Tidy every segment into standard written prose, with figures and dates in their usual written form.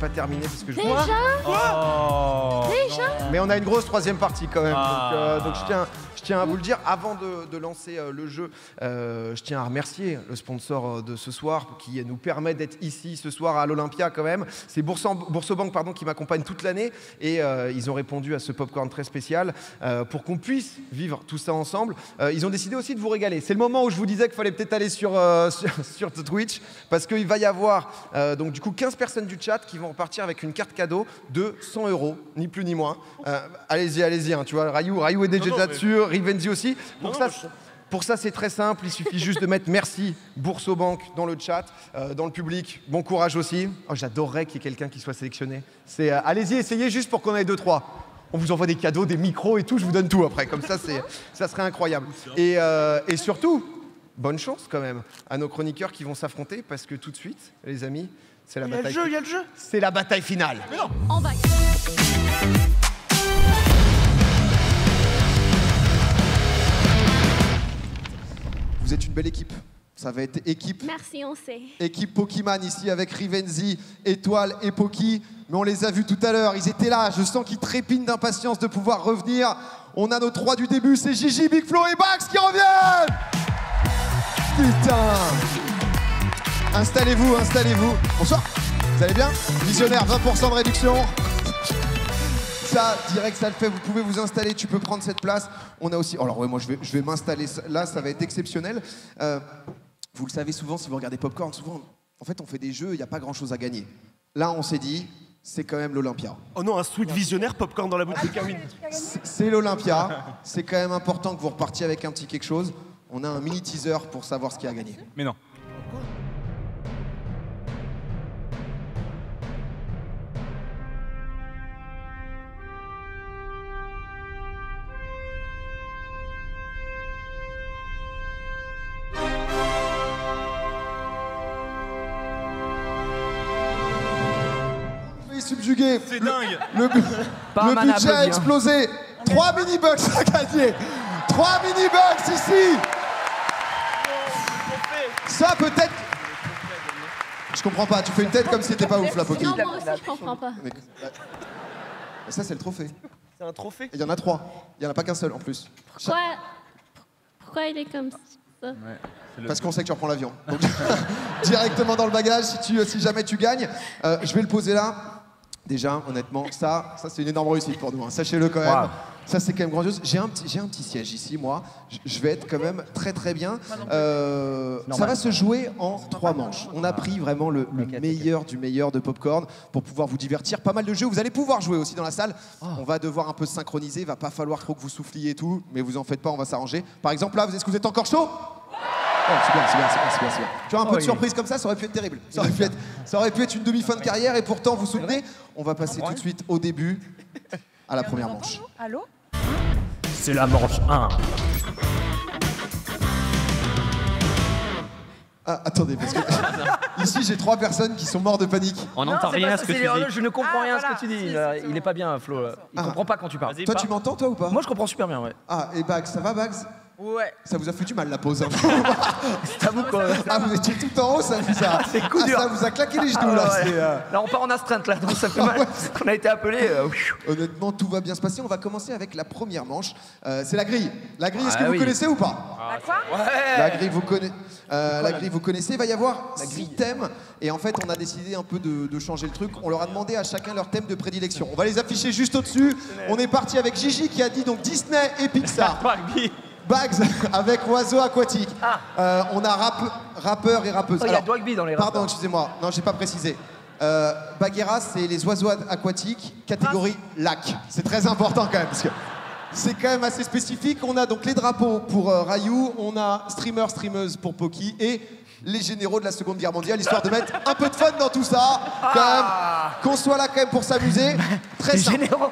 pas terminé parce que je Déjà Mais on a une grosse troisième partie quand même. Donc je tiens à vous le dire. Avant de lancer le jeu, je tiens à remercier le sponsor de ce soir qui nous permet d'être ici ce soir à l'Olympia quand même. C'est Boursobank qui m'accompagne toute l'année et ils ont répondu à ce popcorn très spécial pour qu'on puisse vivre tout ça ensemble. Ils ont décidé aussi de vous régaler. C'est le moment où je vous disais qu'il fallait peut-être aller sur Twitch parce qu'il va y avoir donc du coup 15 personnes du chat qui vont repartir avec une carte cadeau de 100 €, ni plus ni moins. Allez-y, hein, tu vois, Rayou est déjà là-dessus, Rivenzi aussi. Pour ça, c'est très simple, il suffit juste de mettre merci Boursobank dans le chat, dans le public. Bon courage aussi. Oh, j'adorerais qu'il y ait quelqu'un qui soit sélectionné. Allez-y, essayez juste pour qu'on ait 2-3. On vous envoie des cadeaux, des micros et tout, je vous donne tout après. Comme ça, ça serait incroyable. Et surtout, bonne chance quand même à nos chroniqueurs qui vont s'affronter parce que tout de suite, les amis, c'est la bataille. Il y a le jeu. C'est la bataille finale. Mais non. On va. Vous êtes une belle équipe. Ça va être équipe. Merci, on sait. Équipe Pokémon ici avec Rivenzi, Étoile et Poki. Mais on les a vus tout à l'heure. Ils étaient là. Je sens qu'ils trépignent d'impatience de pouvoir revenir. On a nos trois du début. C'est Gigi, Big Flo et Bax qui reviennent. Putain. Installez-vous, installez-vous. Bonsoir. Vous allez bien? Visionnaire, 20% de réduction. Ça, direct, ça le fait. Vous pouvez vous installer. Tu peux prendre cette place. On a aussi... Alors ouais, moi, je vais m'installer là. Ça va être exceptionnel. Vous le savez souvent, si vous regardez Popcorn, souvent, en fait, on fait des jeux, il n'y a pas grand-chose à gagner. Là, on s'est dit, c'est quand même l'Olympia. Oh non, un sweet visionnaire Popcorn dans la boutique. C'est l'Olympia. C'est quand même important que vous repartiez avec un petit quelque chose. On a un mini teaser pour savoir ce qu'il y a à gagner. Mais non. Subjugué. C'est dingue. Le budget a explosé. 3 mini-bucks à gagner. 3 mini-bucks ici. Ça peut-être... Je comprends pas. Tu fais une tête comme si c'était pas ouf, la Poki. Non, moi aussi, je comprends pas. Mais ça, c'est le trophée. C'est un trophée. Il y en a 3. Il y en a pas qu'un seul en plus. Pourquoi il est comme ça? Parce qu'on sait que tu reprends l'avion. Donc, directement dans le bagage, si jamais tu gagnes. Je vais le poser là. Déjà, honnêtement, ça c'est une énorme réussite pour nous. Hein. Sachez-le quand même. Wow. Ça, c'est quand même grandiose. J'ai un petit siège ici, moi. Je vais être quand même très très bien. Ça va se jouer en 3 manches. On a pris vraiment le meilleur du meilleur de Popcorn pour pouvoir vous divertir. Pas mal de jeux. Vous allez pouvoir jouer aussi dans la salle. On va devoir un peu se synchroniser. Il va pas falloir trop que vous souffliez et tout. Mais vous en faites pas, on va s'arranger. Par exemple, là, est-ce que vous êtes encore chaud? Oh, c'est bien. Tu vois, un peu de surprise comme ça aurait pu être terrible. Ça aurait pu être une demi-fin de carrière et pourtant, vous soutenez. On va passer tout de suite au début, à la première manche. Allô? C'est la manche 1. Ah, attendez, parce que ici, j'ai 3 personnes qui sont morts de panique. On n'entend rien à ce que tu dis. Je ne comprends rien à ce que tu dis. Il est pas bien, Flo. Il comprend pas quand tu parles. Toi, tu m'entends, toi, ou pas? Moi, je comprends super bien, ouais. Ah, et Bags, ça va, Bags? Ouais. Ça vous a foutu mal la pause. Hein. C'est à vous quoi. Ah, vous étiez tout en haut, ça vous a. C'est coup dur. Ça vous a claqué les genoux là. Ouais. Là, on part en astreinte là, donc ça fait mal. On a été appelé. Honnêtement, tout va bien se passer. On va commencer avec la première manche. C'est la grille. La grille, est-ce que vous connaissez ou pas? Quoi? Ouais. La grille, vous connaissez. La grille, vous connaissez. Il va y avoir 6 thèmes. Et en fait, on a décidé un peu de changer le truc. On leur a demandé à chacun leur thème de prédilection. On va les afficher juste au-dessus. On est parti avec Gigi qui a dit donc Disney et Pixar. Bags avec oiseaux aquatiques. On a rappeur et rappeuse. Il y a Dwagby dans les rappeurs. Pardon, excusez-moi. Non, j'ai pas précisé. Bagheera, c'est les oiseaux aquatiques, catégorie lac. C'est très important quand même, parce que c'est quand même assez spécifique. On a donc les drapeaux pour Rayou, on a streameuse pour Poki et les généraux de la Seconde Guerre mondiale, histoire de mettre un peu de fun dans tout ça. Quand même, qu'on soit là quand même pour s'amuser. Très simple. Généraux.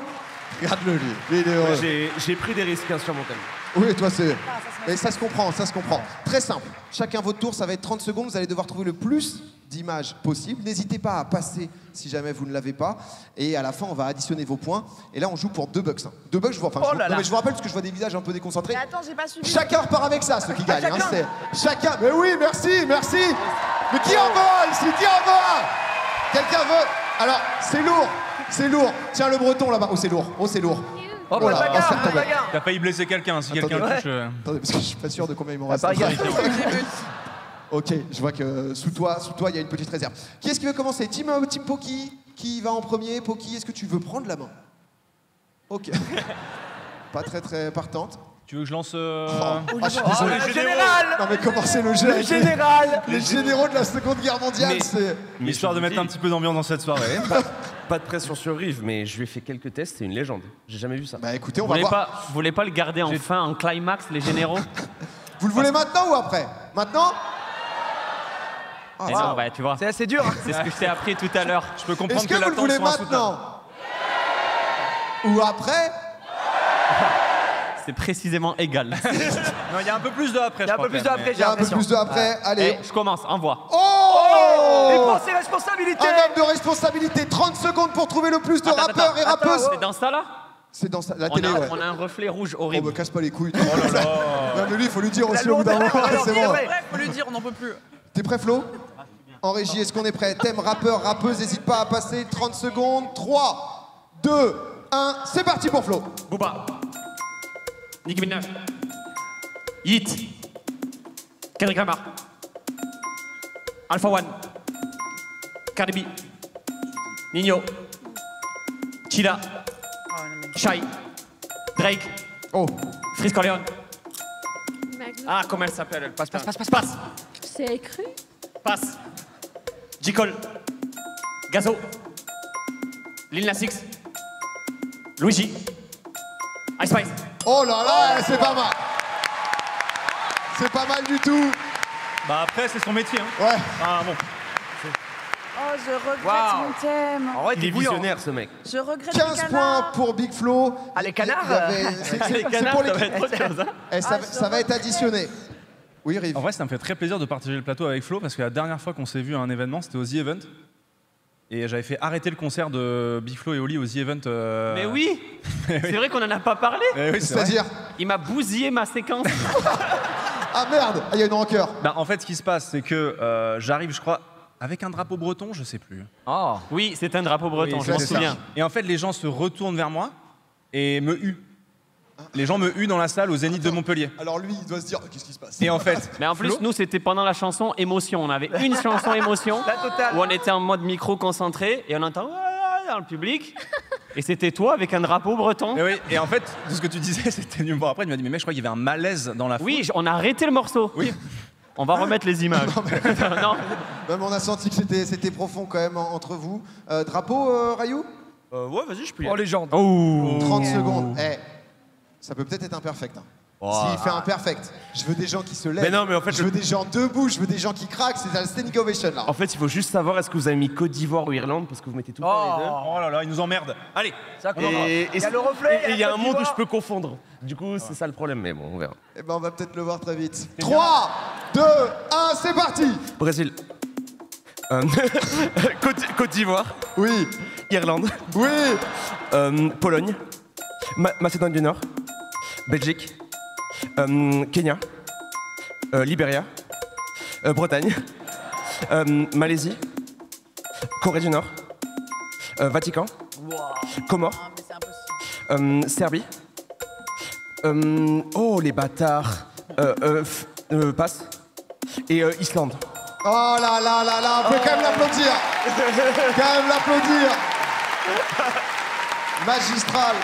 Regarde-le, lui. J'ai pris des risques sur mon thème. Oui, toi, c'est... Mais ça se comprend, ça se comprend. Très simple. Chacun votre tour, ça va être 30 secondes. Vous allez devoir trouver le plus d'images possible. N'hésitez pas à passer si jamais vous ne l'avez pas. Et à la fin, on va additionner vos points. Et là, on joue pour 2 bucks. 2 bucks, je vous rappelle parce que je vois des visages un peu déconcentrés. Mais attends, j'ai pas suivi. Chacun repart avec ça, ceux qui gagnent. Hein, chacun. Mais oui, merci. Mais qui en veut ici? Qui en veut? Quelqu'un veut? Alors, c'est lourd. C'est lourd. Tiens, le breton là-bas. Oh, c'est lourd. Oh, c'est lourd. Oh, Oh là, la on va se faire bagarre, la tomber. bagarre. T'as failli blesser quelqu'un, si quelqu'un Attendez. touche. Attendez, parce que je suis pas sûr de combien il m'en reste. Pas gaffe. Ok, je vois que sous toi, il y a une petite réserve. Qui est-ce qui veut commencer? Team Poki, qui va en premier? Poki, est-ce que tu veux prendre la main? Ok. Pas très partante. Tu veux que je lance. Ah, je suis Oh, désolé. le général. Non mais comment c'est le jeu Le avec général. les généraux de la Seconde Guerre mondiale, Mais- c'est... Histoire de mettre un petit peu d'ambiance dans cette soirée. Pas de pression sur Rive, mais je lui ai fait quelques tests, c'est une légende. J'ai jamais vu ça. Bah écoutez, on Vous va voir. voulez pas le garder en fin, en climax, les généraux? Vous le voulez maintenant ou après? Maintenant? Ah, Eh ça non, va. bah, tu vois. C'est assez dur. hein. C'est ce que je t'ai appris tout à l'heure. Je peux comprendre Est-ce que la vous le tente voulez soit insoutenable. maintenant? Ou après? C'est précisément égal. Non, il y a un peu plus de après. Il y a un je peu crois, plus quand de même, après, Il y a un peu l'impression. plus de après. Allez. Eh, je commence, envoie. Oh, Il prend ses responsabilités. Un homme de responsabilité. 30 secondes pour trouver le plus de rappeurs et rappeuses. C'est dans ça là? C'est dans la télé, ouais. On a un reflet rouge On me horrible. casse pas les couilles. Oh là là. Non mais lui, il faut lui dire La aussi au bout d'un lourdeur. moment. Alors, C'est dis bon. vrai. Faut lui dire, on n'en peut plus. T'es prêt, Flo? En régie, est-ce qu'on est prêt? Thème rappeur, rappeuse, n'hésite pas à passer. 30 secondes. 3, 2, 1. C'est parti pour Flo. Booba. Nicki Minaj. Yeet. Kendrick Lamar. Alpha One. Cardi B. Nino. Chida. Shai. Drake. Oh. Freeze Corleone. Magnus. Ah, comment elle s'appelle elle? Passe. C'est écrit. Passe. J. Cole. Gazo. Lil Nas X. Luigi. Ice Spice. Oh là là, c'est pas mal. C'est pas mal du tout. Bah après, c'est son métier. Hein. Ouais. Ah bon. Oh, je regrette Waouh. mon thème. En vrai, Il t'es est bouillant. visionnaire ce mec. Je regrette 15 les points canards. pour Big Flo. Ah, les canards, Il y avait- c'est Les pour canards, les... ça va être autre chose. Hein. Eh, ça va être additionné. Oui, Rive. En vrai, ça me fait très plaisir de partager le plateau avec Flo parce que la dernière fois qu'on s'est vu à un événement, c'était au The Event. Et j'avais fait arrêter le concert de Big Flo et Oli au The Event. Mais oui, c'est vrai qu'on en a pas parlé. Eh oui, c'est vrai. C'est-à-dire... Il m'a bousillé ma séquence. Ah merde, il y a une rancœur. Bah, en fait, ce qui se passe, c'est que j'arrive, je crois, avec un drapeau breton, je sais plus. Oh. Oui, c'est un drapeau breton, Oui, je m'en c'est ça. souviens. Et en fait, les gens se retournent vers moi et me huent. Les gens me huent dans la salle au Zénith de Montpellier. Alors lui, il doit se dire, qu'est-ce qui se passe? Et en fait, Mais en plus, nous, c'était pendant la chanson Émotion. On avait une chanson Émotion La totale. où on était en mode micro concentré et on entend dans le public. Et c'était toi avec un drapeau breton. et oui, et en fait, tout ce que tu disais, c'était venu me voir après. Il m'a dit, mais mec, je crois qu'il y avait un malaise dans la foule. Oui, on a arrêté le morceau. Oui. On va remettre les images. Non. Même on a senti que c'était profond quand même entre vous. Drapeau, Rayou? Ouais, vas-y, je peux y Oh, aller. légende. 30 secondes. Eh, ça peut peut-être être imperfect. Hein. S'il fait imperfect, je veux des gens qui se lèvent. Mais non, mais en fait, je veux des gens debout, je veux des gens qui craquent. C'est la standing ovation là. En fait, il faut juste savoir est-ce que vous avez mis Côte d'Ivoire ou Irlande parce que vous mettez tout le temps les deux. Oh là là, il nous emmerde. Allez, Ça commence. Et Il y a le reflet. il y a la un Côte monde où je d'Ivoire. peux confondre. Du coup, c'est ça le problème, mais bon, on verra. Eh ben, on va peut-être le voir très vite. 3, 2, 1, c'est parti. Brésil. Côte d'Ivoire. Oui, Irlande. oui. Pologne. Macédoine du Nord. Belgique. Kenya. Libéria. Bretagne. Malaisie. Corée du Nord. Vatican. Comores. Ah, mais c'est impossible. Serbie. Oh, les bâtards. Passe. Et Islande. Oh là là là là, on peut quand même l'applaudir. Quand même l'applaudir. Magistral.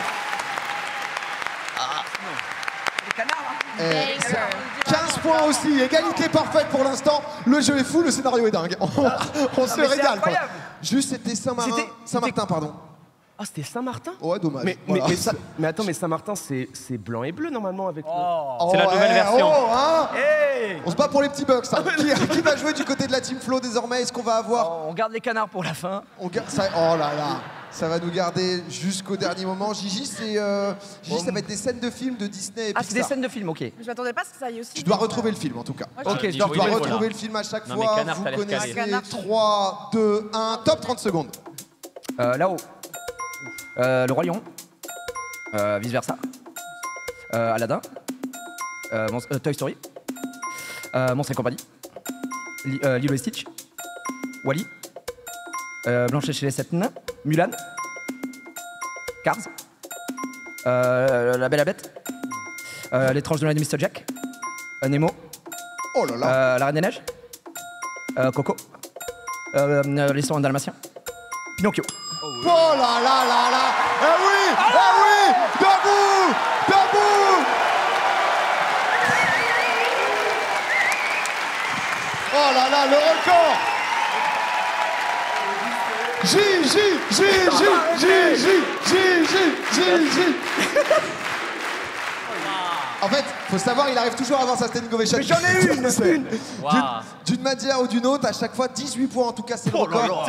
Les canards. hein. Eh, c'est 15 points aussi, égalité parfaite pour l'instant. Le jeu est fou, le scénario est dingue. On se mais c'est régale. quoi. incroyable. Juste, c'était Saint-Martin, pardon. Ah, c'était Saint-Martin. Ouais, dommage. Mais, Voilà. mais attends, mais Saint-Martin, c'est blanc et bleu normalement avec. Oh, C'est la nouvelle version. oh, hein. Hey. On se bat pour les petits bucks. Hein. Qui va jouer du côté de la Team Flo désormais? Est-ce qu'on va avoir... Oh, on garde les canards pour la fin. On garde ça... Oh là là. Ça va nous garder jusqu'au dernier moment. Gigi, ça va être des scènes de films de Disney et Ah, c'est des Pixar. scènes de film, ok. Je m'attendais pas à ce que ça aille aussi. Tu dois retrouver le film en tout cas. Moi, Ok, je- je dois Tu dois retrouver. retrouver le film à chaque Non, mais fois. Canard, Vous ça laisse connaissez. caler. Canard. 3, 2, 1, top 30 secondes. Là-haut. Le Roi Lion. Vice versa. Aladdin. Toy Story. Monstres et compagnie. Lilo et Stitch. Wally. Blanche chez les 7 nains. Mulan. Cars. La Belle et la Bête. L'étrange de la de Mr. Jack. Nemo. Oh là là. La Reine des Neiges. Coco. L'histoire d'un Dalmatien. Pinocchio. Oh là là là là. Eh oui, eh oui. Debout, debout. Oh là là, le record. En fait, faut savoir, il arrive toujours à avoir sa standing ovation. Mais j'en ai une. D'une manière ou d'une autre, à chaque fois, 18 points en tout cas, c'est le record.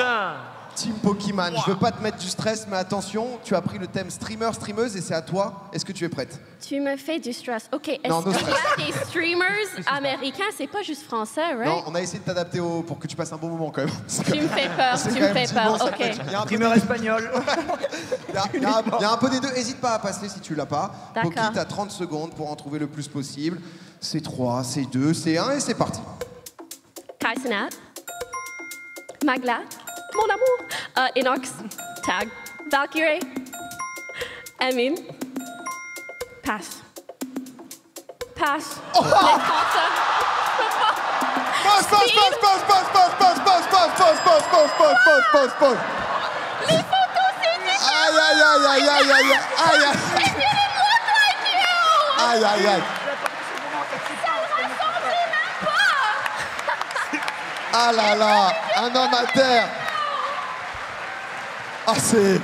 Team Pokémon, je veux pas te mettre du stress, mais attention, tu as pris le thème streamer, streameuse et c'est à toi. Est-ce que tu es prête? Tu me fais du stress. OK, est-ce Non, no qu'il y stress. a des streamers américains? C'est pas juste français, right? Non, on a essayé de t'adapter pour que tu passes un bon moment quand même. Tu me fais peur, tu me fais peur. OK. Il y a un peu Streamer espagnol. Il y a un peu des deux. Hésite pas à passer si tu l'as pas. D'accord. Poki, t'as 30 secondes pour en trouver le plus possible. C'est 3, c'est 2, c'est 1 et c'est parti. Kai Cenat. Magla. Mon amour. Inox. Tag. Valkyrie. Emin. Passe. Passe. Oh. Les Français. Pause. Les photos, c'est Aïe, aïe, aïe, aïe, aïe, aïe, aïe, aïe. Aïe, aïe, aïe. Ah là là, un homme à terre. Ah c'est...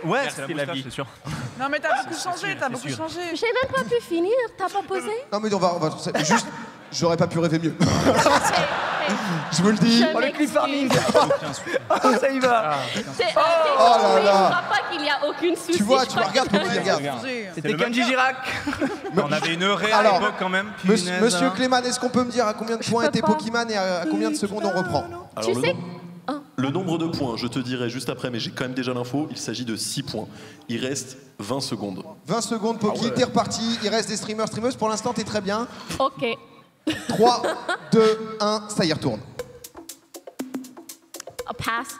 Ouais, Merci, c'est la la moustache, vie. c'est sûr. Non, mais t'as beaucoup changé, t'as beaucoup changé. J'ai même pas pu finir. T'as pas posé? Non mais on va juste... J'aurais pas pu rêver mieux. Je vous le dis. Je Oh, le cliff farming. m'excuse. Oh, ça y va. C'est Oh là là. Je crois pas qu'il y a aucune souci. Tu vois, Je crois regarde, que- Poki, regarde. C'était Kenji Girac. On avait une raie à Alors, l'époque quand même. Monsieur Punaise, hein. Clément, est-ce qu'on peut me dire à combien de points peux était pas. Pokémon et à combien de secondes on reprend? Alors, Tu sais... le nombre de points, je te dirai juste après, mais j'ai quand même déjà l'info, il s'agit de 6 points. Il reste 20 secondes. 20 secondes, Poki, t'es reparti. Il reste des streamers, streameuses. Pour l'instant, t'es très bien. OK. 3, 2, 1, ça y retourne. Past.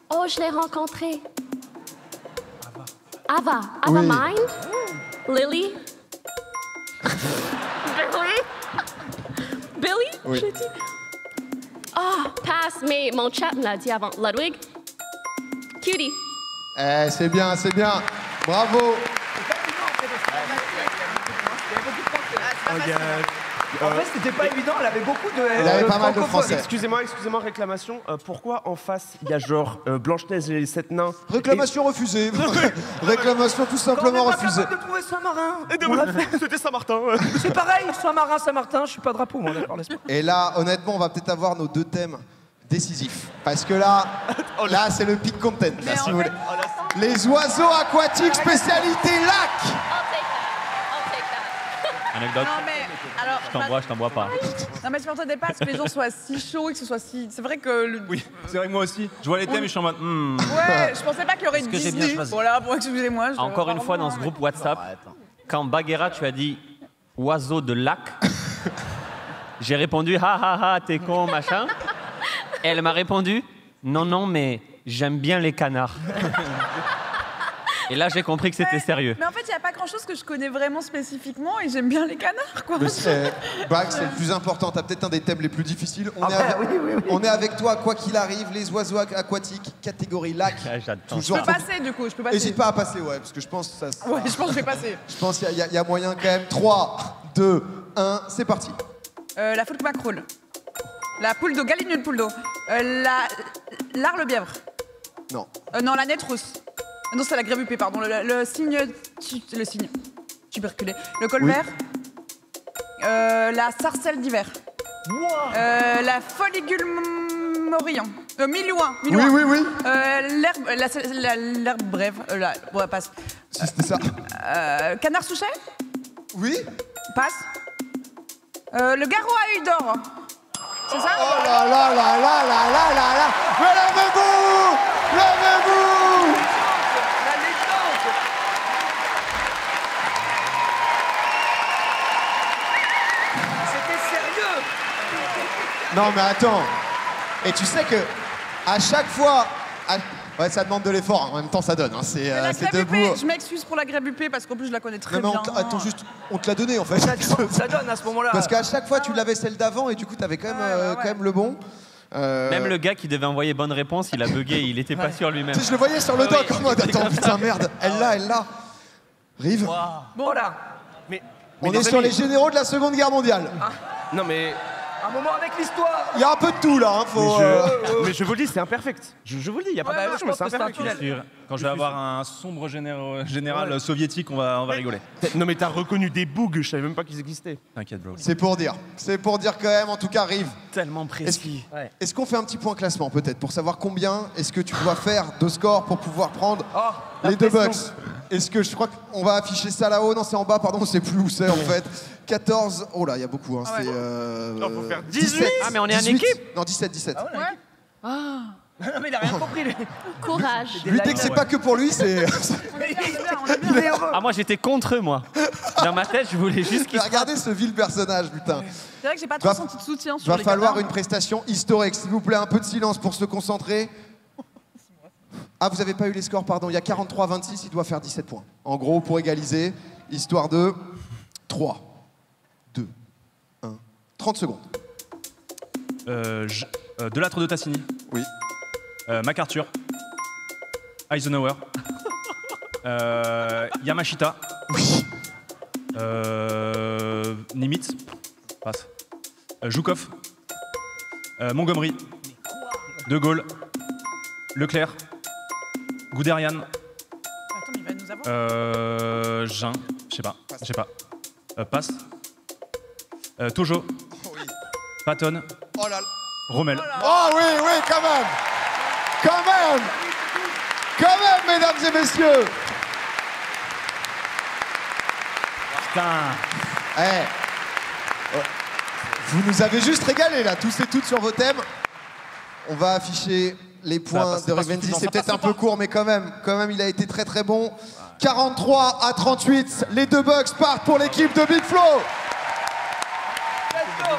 Oh, je l'ai rencontré. Ava. Ava Oui. Mind. Lily. Billy. Oui. J'ai dit. Ah, pass, mais mon chat me l'a dit avant. Ludwig. Cutie. Eh, c'est bien, c'est bien. Bravo. En fait, c'était pas évident, elle avait beaucoup de. Il avait pas mal de francophones. français. Excusez-moi, réclamation. Pourquoi en face, il y a genre Blanche-Neige et les 7 nains Réclamation refusée. Réclamation tout simplement On n'est pas refusée. capable de trouver Saint-Marin. On l'a fait. C'était Saint-Martin. C'est pareil, Saint-Marin, Saint-Martin, je suis pas drapeau, moi, d'accord, laisse-moi. Et là, honnêtement, on va peut-être avoir nos deux thèmes décisifs. Parce que là, c'est le peak content, là, si vous voulez. Les oiseaux aquatiques, spécialité lac. I'll take that. I'll take that. Anecdote. Non, mais alors. Je t'en bois pas. Non, mais je m'attendais pas à ce que les gens soient si chauds et que ce soit si. C'est vrai que. Oui, c'est vrai que moi aussi. Je vois les thèmes et je suis en mode. Ouais, je pensais pas qu'il y aurait que j'ai bien Disney. choisi. Voilà, bon, excusez-moi. je- Encore une fois, dans ce pardon, groupe WhatsApp, quand Bagheera, tu as dit oiseau de lac, j'ai répondu ha ha ha, t'es con, machin. Et elle m'a répondu non, mais j'aime bien les canards. Et là, j'ai compris que c'était sérieux. Mais en fait, il n'y a pas grand-chose que je connais vraiment spécifiquement et j'aime bien les canards, quoi. Mais c'est le plus important. T'as peut-être un des thèmes les plus difficiles. On, Ah est, bah, avec, oui. on est avec toi, quoi qu'il arrive. Les oiseaux aquatiques, catégorie lac. Ah, j'adore. Je Toujours. peux passer, du coup, je peux passer. N'hésite pas à passer, ouais, parce que je pense que ça. Ouais, je pense que je vais passer. Je pense qu'il y a moyen quand même. 3, 2, 1, c'est parti. La foule macroule. La poule d'eau, galinule poule d'eau. L'arle bièvre. Non. Non, la nette rousse. Non, c'est la grévupée, pardon. Le cygne. Le cygne. Tuberculé. Le colvert. La sarcelle d'hiver. La foligule morillon. Milouin. Oui. L'herbe brève. Ouais, passe. Si c'était ça. Canard souchet. Oui. Passe. Le garrot à œil d'or. C'est ça? Oh là là là là là là là là. Mais levez-vous. Levez-vous. C'était sérieux. Non mais attends. Et tu sais que à chaque fois... Ouais, ça demande de l'effort, hein. En même temps ça donne. Hein. C'est debout. Je m'excuse pour la crêpe UP parce qu'en plus je la connais très non, bien. mais attends, juste, on te l'a donné en fait. Ça donne à ce moment-là. Parce qu'à chaque fois tu l'avais celle d'avant et du coup t'avais quand même le bon. Même le gars qui devait envoyer bonne réponse, il a bugué, il était pas sûr lui-même. Tu sais, je le voyais sur le doc en mode attends, putain merde, elle l'a. Rive. Bon là. On est sur les généraux de la Seconde Guerre mondiale. Non mais... Un moment avec l'histoire. Il y a un peu de tout là, hein, faut... Mais je vous le dis, c'est imperfect. Je vous le dis, il n'y a pas de question, c'est imperfect. Quand je vais avoir un sombre général soviétique, on va rigoler. Non mais t'as reconnu des bugs, je savais même pas qu'ils existaient. T'inquiète, bro. C'est pour dire quand même, en tout cas, Rive. Tellement précis. Est-ce qu'on fait un petit point classement peut-être pour savoir combien est-ce que tu dois faire de score pour pouvoir prendre les 2 bucks? Est-ce que je crois qu'on va afficher ça là-haut? Non, c'est en bas, pardon, on sait plus où c'est en fait. 14. Oh là, il y a beaucoup. Hein. C'est. Faut faire 18. Ah, mais on est en 18. équipe? Non, 17. Non mais il a rien compris. Lui. Courage. Lui, dès que c'est pas que pour lui, c'est. On est bien. Ah, moi j'étais contre eux, moi. Dans ma tête, je voulais juste qu'il. Regardez ce vil personnage, putain. C'est vrai que j'ai pas trop senti de soutien sur Va les falloir cadavres. une prestation historique. S'il vous plaît, un peu de silence pour se concentrer. Ah, vous avez pas eu les scores, pardon. Il y a 43-26, il doit faire 17 points. En gros, pour égaliser, histoire de 3, 2, 1, 30 secondes. Delattre de Tassini. Oui. MacArthur. Eisenhower. Yamashita. Oui. Nimitz. Passe. Joukov. Montgomery. De Gaulle. Leclerc. Guderian. Attends, mais il va nous avoir. Jean. Je sais pas. Passe. Tojo. Oui. Patton. Oh là là. Rommel. Oh oui, quand même. Quand même, mesdames et messieurs. Putain. Vous nous avez juste régalé là, tous et toutes sur vos thèmes. On va afficher les points de Rivenzi. C'est peut-être un peu court, mais quand même, il a été très très bon. 43-38, les 2 bucks partent pour l'équipe de Big Flo.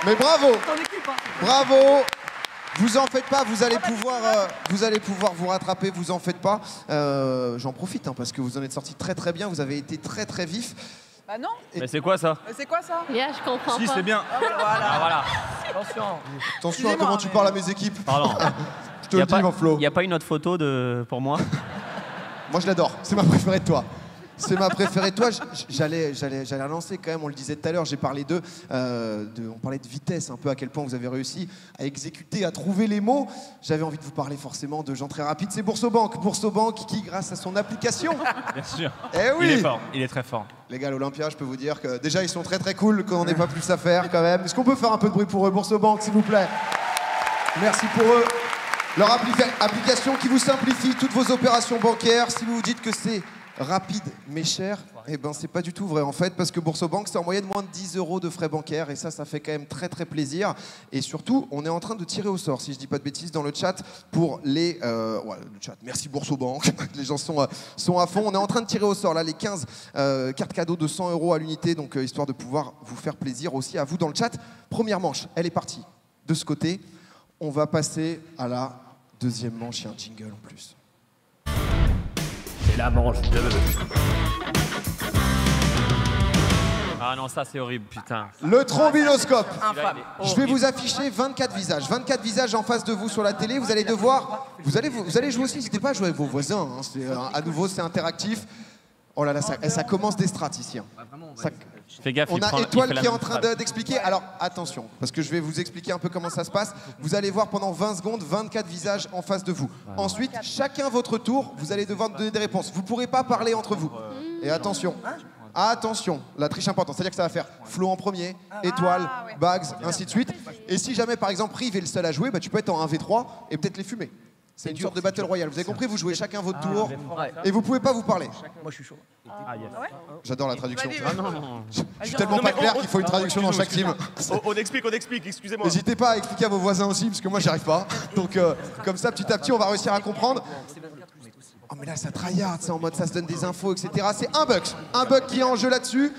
Mais bravo, bravo. Vous en faites pas, vous allez pouvoir vous rattraper, vous en faites pas. J'en profite hein, parce que vous en êtes sortis très très bien, vous avez été très très vifs. Bah non. Mais c'est quoi ça? C'est quoi ça? Yeah, je comprends Si, pas. c'est bien. Voilà. Attention à comment tu parles à mes équipes. Pardon. Je te le dis, mon Flo. Il n'y a pas une autre photo pour moi? Moi je l'adore, c'est ma préférée de toi. C'est ma préférée de toi. J'allais la lancer quand même, on le disait tout à l'heure, j'ai parlé on parlait de vitesse, un peu à quel point vous avez réussi à exécuter, à trouver les mots. J'avais envie de vous parler forcément de gens très rapides, c'est Boursobank. Boursobank qui, grâce à son application... Bien sûr. Eh oui. Il est fort, il est très fort. Les gars, l'Olympia, je peux vous dire que déjà ils sont très très cool, qu'on n'ait pas plus à faire quand même. Est-ce qu'on peut faire un peu de bruit pour eux, Boursobank, s'il vous plaît? Merci pour eux. Leur application qui vous simplifie toutes vos opérations bancaires. Si vous vous dites que c'est rapide mais cher, eh ben c'est pas du tout vrai en fait, parce que Boursobank c'est en moyenne moins de 10 € de frais bancaires et ça fait quand même très très plaisir. Et surtout, on est en train de tirer au sort, si je dis pas de bêtises, dans le chat pour les... le chat, merci Boursobank, les gens sont à fond. On est en train de tirer au sort là les 15 cartes cadeaux de 100 € à l'unité, donc histoire de pouvoir vous faire plaisir aussi à vous dans le chat. Première manche, elle est partie de ce côté. On va passer à la deuxième manche, il y a un jingle en plus. C'est la manche de... Ah non, ça c'est horrible, putain. Le trombinoscope. Infâme. Je vais vous afficher 24 visages. 24 visages en face de vous sur la télé. Vous allez devoir... Vous allez jouer aussi, n'hésitez pas à jouer avec vos voisins. Hein. À nouveau, c'est interactif. Oh là là, ça commence des strates ici. Hein. Fais gaffe, On il a prend- il Étoile fait la qui est en même train phrase. d'expliquer. Alors attention, parce que je vais vous expliquer un peu comment ça se passe. Vous allez voir pendant 20 secondes 24 visages en face de vous. Ensuite, chacun votre tour, vous allez devoir donner des réponses. Vous ne pourrez pas parler entre vous. Et attention, attention, la triche importante, c'est-à-dire que ça va faire Flo en premier, Étoile, Bags, ainsi de suite. Et si jamais par exemple Rive est le seul à jouer, bah, tu peux être en 1v3 et peut-être les fumer. C'est une sorte de battle royale. Vous avez compris, vous jouez chacun votre tour et vous pouvez pas vous parler. Moi je suis chaud. J'adore la traduction. Vas-y, Ah non. Je suis tellement pas clair qu'il faut une traduction dans chaque team. On explique, excusez-moi. N'hésitez pas à expliquer à vos voisins aussi, parce que moi j'y arrive pas. Donc comme ça, petit à petit, on va réussir à comprendre. Oh mais là, ça tryhard, c'est en mode ça se donne des infos, etc. C'est un bug qui est en jeu là-dessus.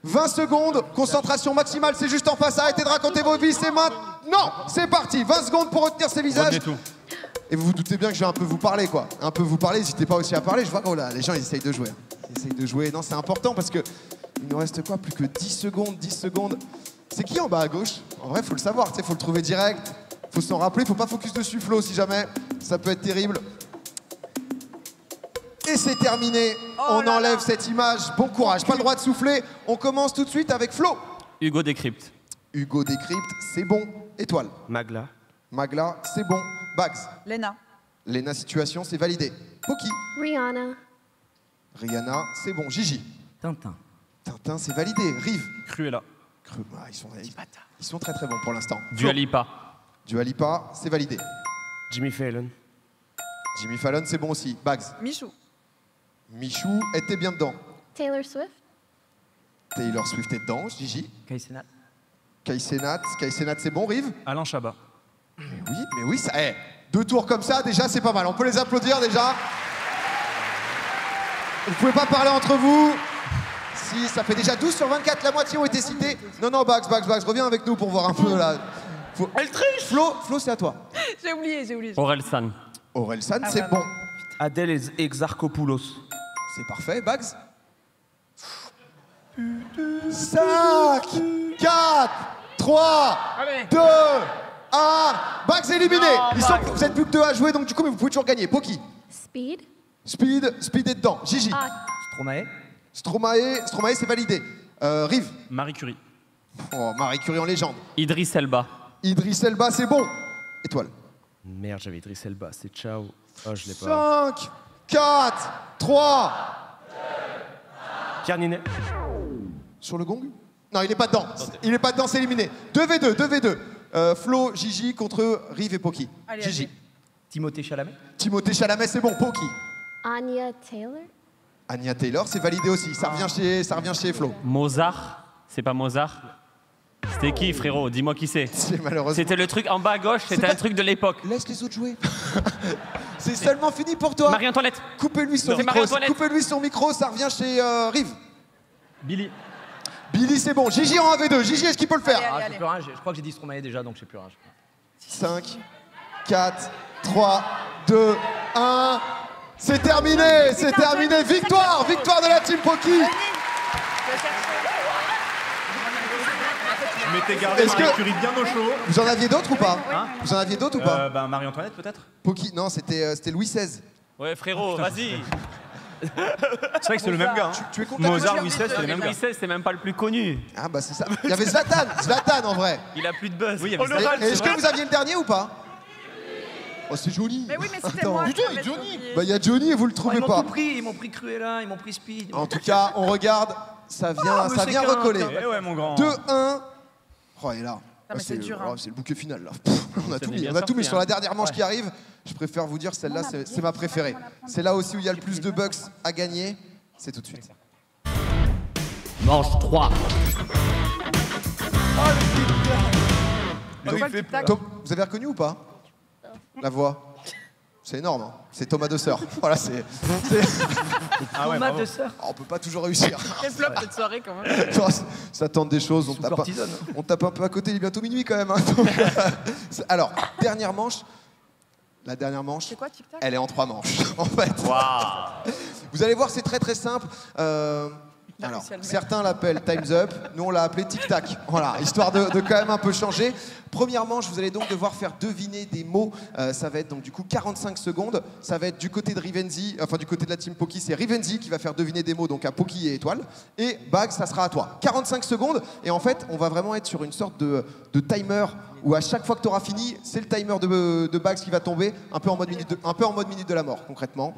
20 secondes, concentration maximale, c'est juste en face, arrêtez de raconter vos vies, c'est maintenant. C'est parti, 20 secondes pour retenir ces visages. Et vous vous doutez bien que je vais un peu vous parler, quoi. Un peu vous parler, n'hésitez pas aussi à parler. Je vois que oh là, les gens, ils essayent de jouer. Ils essayent de jouer. Non, c'est important parce que il nous reste quoi? Plus que 10 secondes, 10 secondes. C'est qui en bas à gauche? En vrai, faut le savoir, tu sais, faut le trouver direct. Faut s'en rappeler, faut pas focus dessus, Flo, si jamais. Ça peut être terrible. Et c'est terminé. On enlève cette image. Bon courage, pas le droit de souffler. On commence tout de suite avec Flo. Hugo décrypte. Hugo décrypte, c'est bon. Étoile. Magla. Magla, c'est bon. Bags. Lena. Lena, situation, c'est validé. Poki. Rihanna. Rihanna, c'est bon. Gigi. Tintin. Tintin, c'est validé. Rive. Cruella. Ah, ils sont très très bons pour l'instant. Dua Lipa. Dua Lipa, c'est validé. Jimmy Fallon. Jimmy Fallon, c'est bon aussi. Bags. Michou. Michou était bien dedans. Taylor Swift. Taylor Swift est dedans. Gigi. Kai Cenat. Kai Cenat, c'est bon. Rive. Alain Chabat. Mais oui, ça. Eh, 2 tours comme ça, déjà, c'est pas mal. On peut les applaudir déjà. Vous pouvez pas parler entre vous. Si, ça fait déjà 12 sur 24, la moitié ont été cités. Non, Bags, reviens avec nous pour voir un peu là. Elle triche. Flo, c'est à toi. J'ai oublié. Orelsan. Orelsan, c'est bon. Adèle Exarchopoulos. C'est parfait, Bags. 5, 4, 3, 2, 1. Bags éliminé. Vous êtes plus que 2 à jouer, donc du coup, mais vous pouvez toujours gagner. Poki. Speed. Speed est dedans. Gigi. Stromae, c'est validé. Rive. Marie Curie. Oh, Marie Curie en légende. Idriss Elba. Idriss Elba, c'est bon. Étoile. Merde, j'avais Idriss Elba, c'est ciao. Oh, je l'ai pas. 5, 4, 3. Pierre Ninet. Sur le gong? Non, il est pas dedans. Il est pas dedans, c'est éliminé. 2v2. Flo, Gigi contre Rive et Poki. Gigi. Timothée Chalamet. Timothée Chalamet, c'est bon. Poki. Anya Taylor. Anya Taylor, c'est validé aussi. Ça revient chez Flo. Mozart. C'est pas Mozart. C'était qui, frérot? Dis-moi qui c'est. Malheureusement. C'était le truc en bas à gauche, c'était un truc de l'époque. Laisse les autres jouer. C'est seulement fini pour toi. Marie-Antoinette. Coupez-lui son micro, ça revient chez Rive. Billy, c'est bon. Gigi en 1v2. Gigi, est-ce qu'il peut le faire? J'ai plus rien. Je crois que j'ai dit Stromae déjà, donc je sais plus rien. 5, 4, 3, 2, 1. C'est terminé. Victoire de la team Poki. je m'étais gardé Marie Curie bien au chaud. Vous en aviez d'autres ou pas? Vous en aviez d'autres ou pas? Marie-Antoinette peut-être. Poki, non, c'était Louis XVI. Ouais, frérot, vas-y. C'est vrai que c'est le même gars. Tu es content? Mozart, Louis XVI, c'est le même gars. Louis XVI, c'est même pas le plus connu. Ah bah c'est ça. Il y avait Zlatan en vrai. Il a plus de buzz. Oui, il y avait Est-ce que vous aviez le dernier ou pas? Oh, c'est Johnny. Mais oui, mais c'était moi. Putain, Johnny. Bah il y a Johnny et vous le trouvez pas. Ils m'ont pris Cruella, ils m'ont pris Speed. En tout cas, on regarde, ça vient recoller. Eh ouais, mon grand. 2-1. Oh, et là. Ah, mais c'est dur, hein. C'est le bouquet final là. On a tout mis sur la dernière manche qui arrive. Je préfère vous dire, celle-là, c'est ma préférée. C'est là aussi où il y a le plus de bucks à gagner. C'est tout de suite. Manche 3. Vous avez reconnu ou pas la voix? C'est énorme, hein. C'est Thomas Desseur. Voilà, c'est. Thomas Desseur. On peut pas toujours réussir. Quel flop cette soirée quand même. Non, ça tente des choses. On tape un peu à côté. Il est bientôt minuit quand même. Hein. Donc, alors, dernière manche. La dernière manche, C'est quoi, tic-tac? elle est en 3 manches, en fait. Waouh. Vous allez voir, c'est très très simple. Alors, certains l'appellent Time's Up, nous on l'a appelé Tic Tac. Voilà, histoire de quand même un peu changer. Première manche, vous allez donc devoir faire deviner des mots. Ça va être donc du coup 45 secondes. Ça va être du côté de Rivenzi, enfin du côté de la team Poki, c'est Rivenzi qui va faire deviner des mots donc à Poki et Étoile. Et Bags, ça sera à toi. 45 secondes. Et en fait, on va vraiment être sur une sorte de timer où à chaque fois que tu auras fini, c'est le timer de Bags qui va tomber, un peu en mode minute de la mort, concrètement.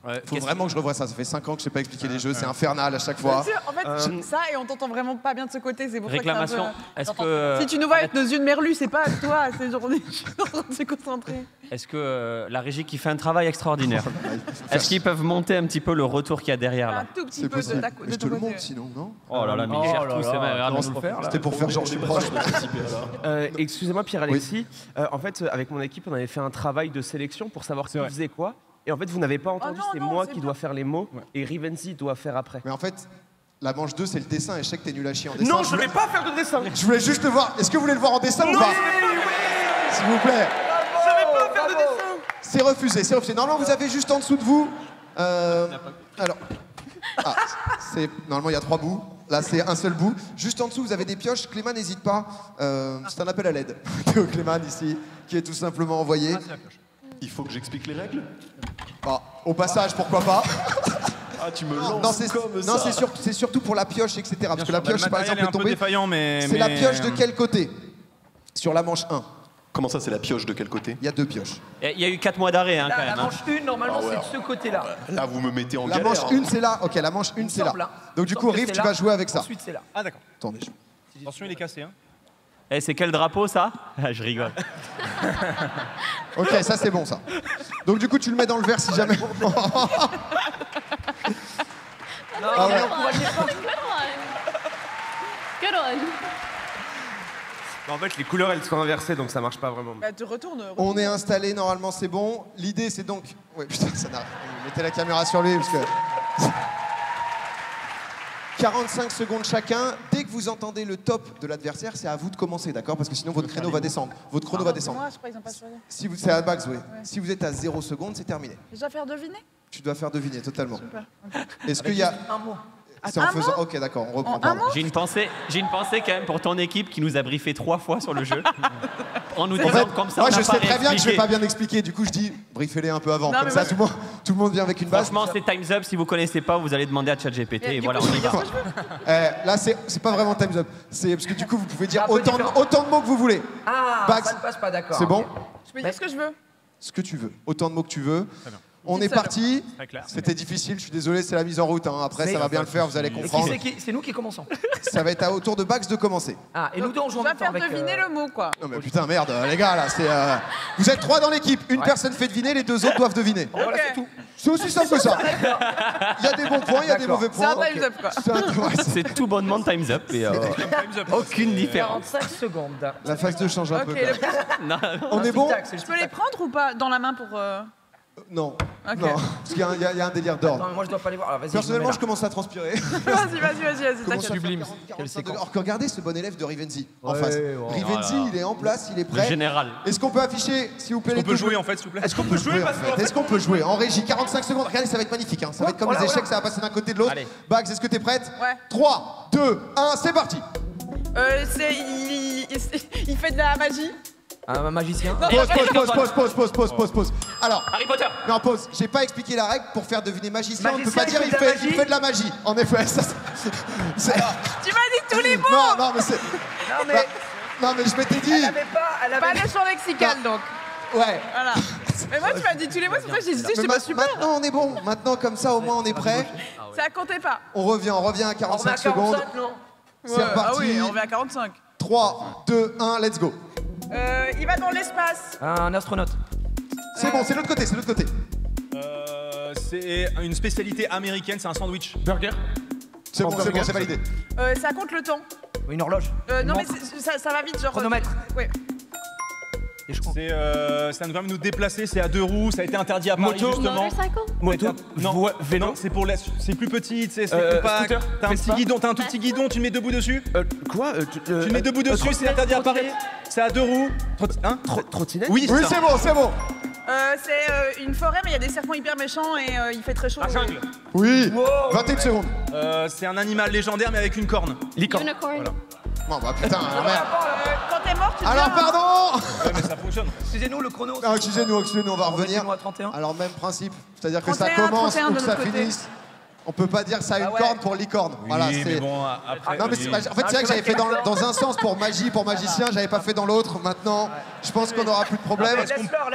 Ouais, Faut vraiment que je revoie ça. Ça fait 5 ans que je sais pas expliquer les jeux. C'est infernal à chaque fois. En fait, ça et on t'entend vraiment pas bien de ce côté. C'est pour réclamation. ça que c'est Est-ce un peu... que Si tu nous vois avec nos yeux de merlu, c'est pas toi. C'est genre on est en train de se concentrer. Est-ce que la régie qui fait un travail extraordinaire, est-ce qu'ils peuvent monter un petit peu le retour qu'il y a derrière là? Un tout petit C'est peu possible. de ta Je te le montre sinon, non? Oh là là, mais il gère tout, c'est vrai. on le faire. C'était pour faire genre je suis proche. Excusez-moi Pierre-Alexis, en fait avec mon équipe on avait fait un travail de sélection pour savoir qui faisait quoi. Et en fait vous n'avez pas entendu, non, c'est non, moi c'est qui bien. dois faire les mots et Rivenzi doit faire après. Mais en fait, La manche 2, c'est le dessin, et je sais que t'es nul à chier en dessin. Non, je vais pas faire de dessin. Je voulais juste le voir. Est-ce que vous voulez le voir en dessin ou pas? S'il vous plaît. Je vais pas faire de dessin. C'est refusé, c'est refusé. Normalement, vous avez juste en dessous de vous. Alors. Ah, normalement, il y a 3 bouts. Là, c'est un seul bout. Juste en dessous, vous avez des pioches. Clément, n'hésite pas. C'est un appel à l'aide. Théo Clément, ici, qui est tout simplement envoyé. Il faut que j'explique les règles? Au passage, pourquoi pas. Ah, tu me lances comme ça. Non, c'est surtout pour la pioche, etc. Parce que la pioche, par exemple, est tombée. C'est la pioche de quel côté? Sur la manche 1. Comment ça, c'est la pioche de quel côté? Il y a 2 pioches. Il y a eu 4 mois d'arrêt, hein, quand même. La manche 1, normalement, c'est de ce côté-là. Là, vous me mettez en La galère. manche 1, c'est là. Ok, la manche 1, c'est là. Donc, du coup, Riff, tu vas jouer avec ça. Ensuite, c'est là. Ah, d'accord. Attendez. Attention, il est cassé. Hein. Eh, c'est quel drapeau, ça? Ah, je rigole. Ok, ça, c'est bon, ça. Donc, du coup, tu le mets dans le verre si jamais. Non, Ah ouais. good one. Good one. En fait, les couleurs, elles sont inversées, donc ça marche pas vraiment. Bah, tu retournes. On est installé, normalement, c'est bon. L'idée, c'est donc... Ouais, putain, ça n'a... Mettez la caméra sur lui, parce que... 45 secondes chacun. Dès que vous entendez le top de l'adversaire, c'est à vous de commencer, d'accord? Parce que sinon, votre créneau va descendre. Votre chrono va descendre. Moi, je crois qu'ils ont pas choisi. Si vous... C'est à Bags, oui. Si vous êtes à 0 secondes, c'est terminé. Je dois faire deviner? Tu dois faire deviner, totalement. Super. Est-ce qu'il y a... Un mot. C'est en faisant... Ok, d'accord, on reprend. Pardon. J'ai une pensée quand même pour ton équipe qui nous a briefé 3 fois sur le jeu. En nous En disant fait, comme ça, moi, on je n'a pas sais très bien que je vais réexpliqué. pas bien expliquer. Du coup, je dis, briefez-les un peu avant. Non, Comme mais ça, moi, tout le monde vient avec une base. Franchement, c'est Time's Up. Si vous connaissez pas, vous allez demander à ChatGPT et du voilà, coup, on y va. Là, c'est pas vraiment Time's Up. C'est parce que du coup, vous pouvez dire Un peu autant de mots que vous voulez. Ah, Bags. ça ne passe pas, d'accord. C'est bon? ok. Je peux dire ce que je veux? Ce que tu veux. Autant de mots que tu veux. On Dites est ça, parti. Très clair. C'était difficile, je suis désolé, c'est la mise en route. Hein. Après, Mais- ça va bien le faire, vous allez Et qui comprendre. c'est nous qui commençons. Ça va être à autour de Bax de commencer. Ah, et nous deux, on joue On en va même temps faire avec... deviner le mot, quoi. Non mais putain, merde, les gars, là, c'est... Vous êtes 3 dans l'équipe, une personne fait deviner, les 2 autres doivent deviner. Voilà, Ok. c'est tout. C'est aussi simple que ça. Il y a des bons points, il y a des D'accord. mauvais C'est un points. Time's Up, quoi. C'est tout bonnement Time's Up et aucune différence. 45 secondes. La phase 2 change un Ok, peu. quand même. Non, On est bon? Je peux les prendre ou pas dans la main pour... Non. Ok. Non, parce qu'il y a un délire d'ordre. Non, moi je dois pas les voir. Alors, vas-y, Personnellement, je je commence à transpirer. Vas-y, Commence à t'inquiète. faire 45 degrés. Alors que regardez ce bon élève de Rivenzi en Ouais, face. ouais. Rivenzi, Voilà. il est en place, il est le prêt. général. Est-ce qu'on peut afficher, s'il vous plaît, les On peut deux jouer joueurs en fait, s'il vous plaît. Est-ce qu'on peut jouer en fait Est-ce qu'on peut jouer en régie 45 secondes. Regardez, ça va être magnifique. Hein. Ça va être comme Voilà, les échecs, voilà. ça va passer d'un côté de l'autre. Allez. Bags, est-ce que t'es prête Ouais. 3, 2, 1, c'est parti. Il fait de la magie. Un magicien. Pause. Alors, Harry Potter. non, pause. J'ai pas expliqué la règle. Pour faire deviner magicien, on ne peut Magicien, pas dire il fait de la il magie. fait de la magie. En effet, ça, c'est- Tu m'as dit tous les mots. Non, mais c'est... Non, mais Non, mais je m'étais dit... elle avait pas... Elle Pas avait... le champ lexical, donc. Ouais. Voilà. Mais moi, tu m'as dit tous les mots, c'est pour ça que j'ai hésité. Je Mais sais pas super. maintenant, on est bon. Maintenant, comme ça, au moins, on est prêt. Ça comptait pas. On revient à On remet à 45 secondes. 45, non? C'est Ouais. reparti. Ah oui, on revient à 45. 3, 2, 1, let's go. Il va dans l'espace. Un astronaute. C'est bon, c'est l'autre côté, c'est l'autre côté. C'est une spécialité américaine, c'est un sandwich. Burger. C'est bon, c'est validé. Ça compte le temps. Une horloge. Non, mais Montre. ça va vite, genre. Chronomètre. Ouais. Et je crois. Ça nous permet de nous déplacer, c'est à 2 roues, ça a été interdit à Paris Moto. justement. Motorcycle? Moto. Non, Vélo. non, c'est pour c'est plus petit, tu sais, c'est compact. Scooter. T'as un petit Vespa. guidon, t'as un tout petit guidon, tu le mets debout dessus. Quoi Tu le mets debout dessus, c'est interdit à Paris. C'est à 2 roues. Hein Trottinette. Oui, Oui, ça. c'est bon, c'est bon. C'est une forêt, mais il y a des serpents hyper méchants et il fait très chaud. La jungle. Oui. 21 secondes. C'est un animal légendaire mais avec une corne. Licorne. Unicorn? Bon, bah putain, merde. Quand t'es mort, tu Alors, deviens un- pardon. Ouais, mais ça fonctionne. Excusez-nous, le chrono. Ah, excusez-nous, on va revenir. Remettez-nous à 31. Alors, même principe. C'est-à-dire que ça 31, commence 31 ou de que ça notre côté. finisse. On peut pas dire ça a une Ah ouais. corne pour licorne. Voilà, Oui, mais c'est... bon, après. Non mais c'est- en fait c'est vrai que j'avais fait dans un sens pour magie, pour magicien, j'avais pas fait dans l'autre. Maintenant, je pense qu'on aura plus de problème. Laisse-leur.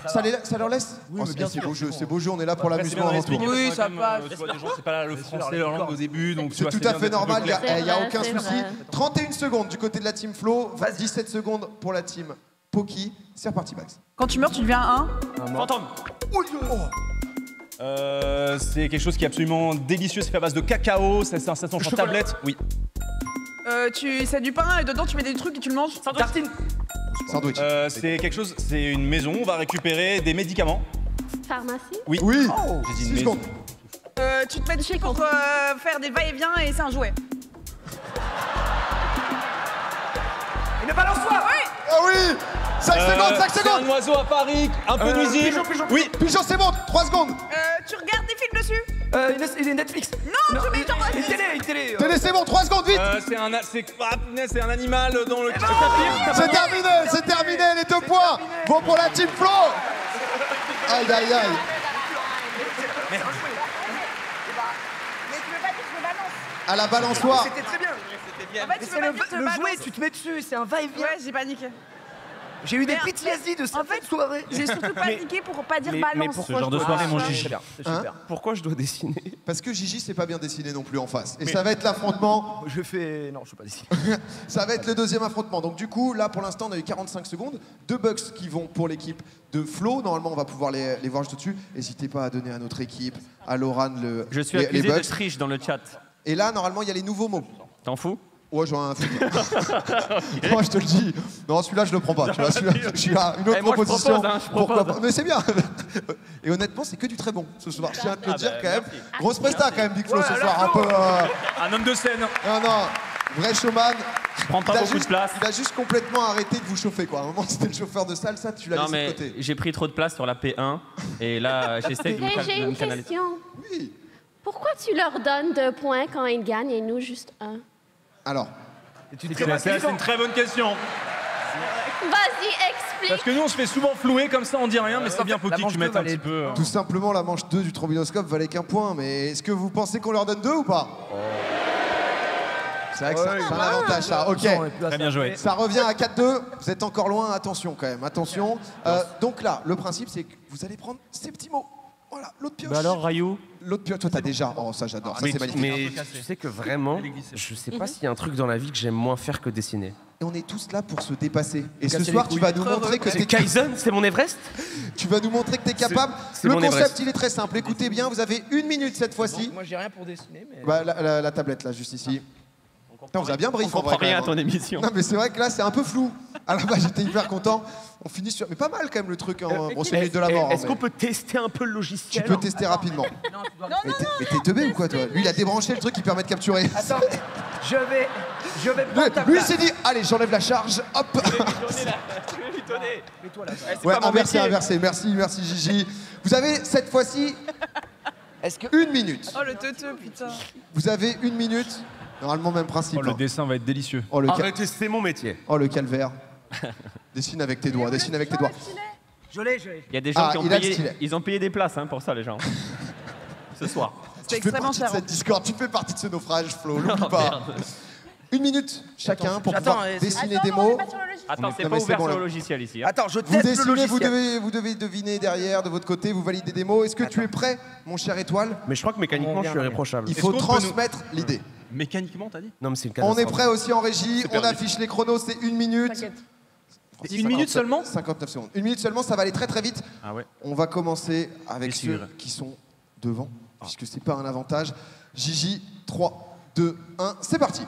Ça leur laisse Oui, mais bien c'est beau jeu, on est là pour l'amusement avant tout. Oui, ça passe. Tu vois, des gens, c'est pas le français leur langue au début, donc tu C'est vois, tout bien à fait d'être un peu normal, il clair. n'y a C'est vrai, aucun c'est souci. vrai. 31 secondes du côté de la team Flo, 17 secondes pour la team Poki. C'est reparti Max. Quand tu meurs, tu deviens un. Fantôme. C'est quelque chose qui est absolument délicieux, c'est fait à base de cacao, ça se mange en tablette. Oui. C'est du pain et dedans tu mets des trucs et tu le manges. Tartine. Sandwich. C'est quelque chose, c'est une maison, on va récupérer des médicaments. Pharmacie? Oui. Oui, J'ai dit 6 une maison. secondes. Tu te mets dessus pour faire des va-et-vient et c'est un jouet. Une balançoire. Oui. Ah oui 5 secondes, 5 C'est secondes. un oiseau à Paris, un peu nuisible. Oui. Pigeon, c'est bon, 3 secondes. Tu regardes des films dessus? Une Netflix. Non, tu mets genre... Une télé. Télé, c'est bon, 3 secondes, vite. C'est un animal dans le. C'est terminé, les 2 points. Bon pour la team Flo. Aïe, aïe, aïe. Mais tu veux pas dire que je me balance? À la balançoire. C'était très bien. En fait, tu veux pas dire que je me Le balance? jouet, tu te mets dessus, c'est un va-et-vient. Ouais, j'ai paniqué. J'ai eu des Mais- PTSD de En fait, cette soirée. j'ai surtout paniqué pour pas dire mais balance. pourquoi Ce genre de soirée, mon C'est Gigi. super, c'est Hein super. Pourquoi je dois dessiner? Parce que Gigi, c'est pas bien dessiné non plus en face. Et ça va être l'affrontement. Je fais... Non, je peux pas dessiner. Ça va être le deuxième affrontement. Donc du coup, là pour l'instant, on a eu 45 secondes. 2 bucks qui vont pour l'équipe de Flo. Normalement, on va pouvoir les voir juste au-dessus. N'hitez pas à donner à notre équipe, à Laurent, Je suis les accusé de bucks. triche dans le chat. Et là, normalement, il y a les nouveaux mots. T'en fous? Ouais, j'en ai un fou. Moi, je te le dis. Non, celui-là, je le prends pas. Tu vois, celui-là, je suis là. Une autre Eh, moi, je proposition. propose, hein, je Pourquoi propose. pas Mais c'est bien. Et honnêtement, c'est que du très bon ce soir. Je tiens à te le dire bah, quand même. merci. Grosse presta quand même, Big Flo, Ouais, ce là, soir. Un Flo. peu. Un homme de scène. Non, vrai showman. Je prends pas Il a beaucoup juste- de place. Il a juste complètement arrêté de vous chauffer, quoi. À un moment, c'était le chauffeur de salle, ça, tu l'as Non laissé de mais côté. j'ai pris trop de place sur la P1 et là j'essaie de Hey, j'ai me une canaliser. question. Oui. Pourquoi tu leur donnes 2 points quand ils gagnent et nous juste 1? Alors, C'est une très bonne question. Vas-y, explique. Parce que nous, on se fait souvent flouer comme ça, on dit rien, mais c'est bien la Poki que manche tu mettes deux un petit valait- peu. tout simplement, la manche 2 du trombinoscope valait qu'un point. Mais est-ce que vous pensez qu'on leur donne 2 ou pas C'est vrai que c'est un avantage, ça. Ok. Très bien joué. Ça revient à 4-2. Vous êtes encore loin. Attention quand même. Attention. Donc là, le principe, c'est que vous allez prendre ces petits mots. Voilà, l'autre pioche. Bah alors Rayou? L'autre pioche, toi, t'as déjà. Oh, ça, j'adore. Ça, Mais, c'est magnifique. mais tu sais que vraiment, je sais pas s'il y a un truc dans la vie que j'aime moins faire que dessiner. Et on est tous là pour se dépasser. Et ce Casser soir, les tu couilles. vas nous montrer que C'est t'es Kaizen, c'est mon Everest? Tu vas nous montrer que t'es capable. c'est Le mon concept, Everest. il est très simple. Écoutez bien, vous avez 1 minute cette fois-ci. Moi, j'ai rien pour dessiner, mais... Bah, la tablette, là, juste ici. Putain, on vous a bien On brief en comprend vrai, rien à quand ton même, hein. émission. Non, mais c'est vrai que là, c'est un peu flou. À la base, j'étais hyper content. On finit sur. Mais pas mal quand même le truc, hein. Bon, c'est minute de la mort. hein, Est-ce mais qu'on peut tester un peu le Tu logiciel? peux tester rapidement. Mais t'es teubé ou quoi, toi? Lui, il a débranché le truc qui permet de capturer. Attends, je vais Lui, prendre ta lui, il place. s'est dit, allez, j'enlève la charge, hop. Mets-toi là. Ouais, inversé. Merci Gigi. Vous avez cette fois-ci Est-ce que... 1 minute. Oh, le teuteux, putain. Vous avez 1 minute. Normalement, même principe. Oh, le hein. dessin va être délicieux. Oh, le Arrêtez, c'est mon métier. oh, le calvaire. Dessine avec tes doigts, dessine avec tes doigts. Je l'ai. Il y a des gens Ah, qui ont il a le payé, stylet. ils ont payé des places hein, pour ça les gens. Ce soir. C'était Tu fais extrêmement partie de cher. cette Discord, tu fais partie de ce naufrage, Flo, n'oublie Non, pas. merde. 1 minute chacun pour j'attends, pouvoir et- dessiner des mots. Attends, c'est Non, pas mais c'est ouvert bon, sur là. le logiciel ici. hein. Attends, je Vous teste le dessinez, logiciel. vous devez deviner derrière, de votre côté, vous validez des mots. Est-ce que tu es prêt, mon cher Étoile? Mais je crois que mécaniquement, je suis irréprochable. Il faut qu'on peut transmettre l'idée. Mécaniquement, t'as dit? Non, mais c'est une On est catastrophe. prêt aussi en régie, on perdu. affiche les chronos, c'est 1 minute. C'est 1 minute seulement 59 secondes. 1 minute seulement, ça va aller très très vite. Ah ouais. On va commencer avec Et ceux sûr. qui sont devant, puisque c'est pas un avantage. Gigi, 3, 2, 1, c'est parti.